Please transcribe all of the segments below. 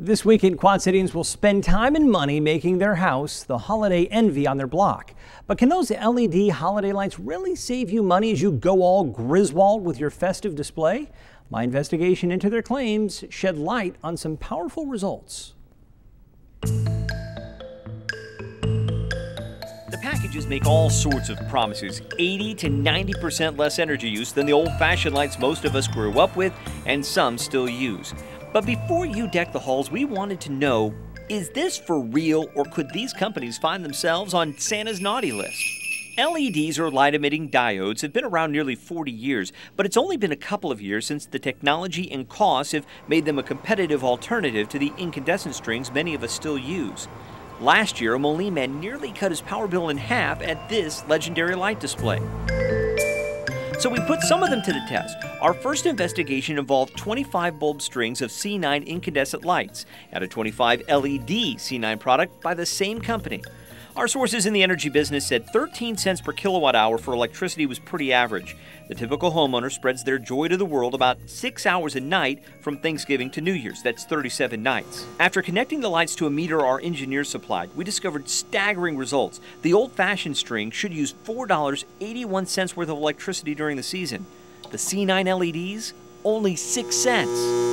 This weekend, Quad Cityans will spend time and money making their house the holiday envy on their block. But can those LED holiday lights really save you money as you go all Griswold with your festive display? My investigation into their claims shed light on some powerful results. The packages make all sorts of promises. 80 to 90% less energy use than the old-fashioned lights most of us grew up with and some still use. But before you deck the halls, we wanted to know, is this for real, or could these companies find themselves on Santa's naughty list? LEDs, or light-emitting diodes, have been around nearly 40 years, but it's only been a couple of years since the technology and costs have made them a competitive alternative to the incandescent strings many of us still use. Last year, a Moline man nearly cut his power bill in half at this legendary light display. So we put some of them to the test. Our first investigation involved 25 bulb strings of C9 incandescent lights and a 25 LED C9 product by the same company. Our sources in the energy business said 13 cents per kilowatt hour for electricity was pretty average. The typical homeowner spreads their joy to the world about 6 hours a night from Thanksgiving to New Year's. That's 37 nights. After connecting the lights to a meter our engineers supplied, we discovered staggering results. The old-fashioned string should use $4.81 worth of electricity during the season. The C9 LEDs, only 6 cents.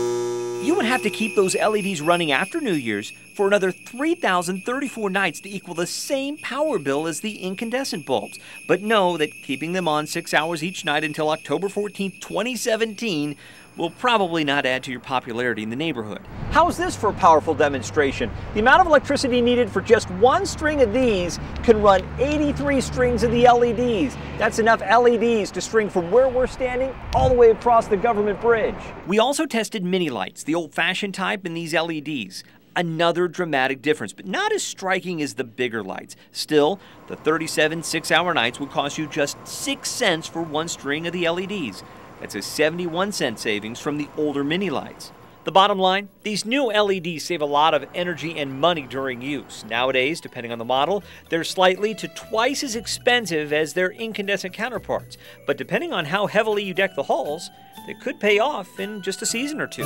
You would have to keep those LEDs running after New Year's for another 3,034 nights to equal the same power bill as the incandescent bulbs. But know that keeping them on 6 hours each night until October 14, 2017 will probably not add to your popularity in the neighborhood. How's this for a powerful demonstration? The amount of electricity needed for just one string of these can run 83 strings of the LEDs. That's enough LEDs to string from where we're standing all the way across the government bridge. We also tested mini lights, the old-fashioned type, and these LEDs. Another dramatic difference, but not as striking as the bigger lights. Still, the 37 6-hour nights would cost you just 6 cents for one string of the LEDs. That's a 71-cent savings from the older mini lights. The bottom line, these new LEDs save a lot of energy and money during use. Nowadays, depending on the model, they're slightly to twice as expensive as their incandescent counterparts. But depending on how heavily you deck the halls, they could pay off in just a season or two.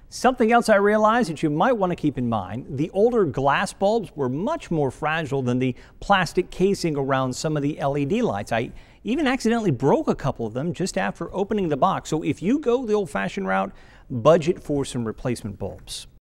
Something else I realized that you might want to keep in mind, the older glass bulbs were much more fragile than the plastic casing around some of the LED lights. I even accidentally broke a couple of them just after opening the box. So if you go the old-fashioned route, budget for some replacement bulbs.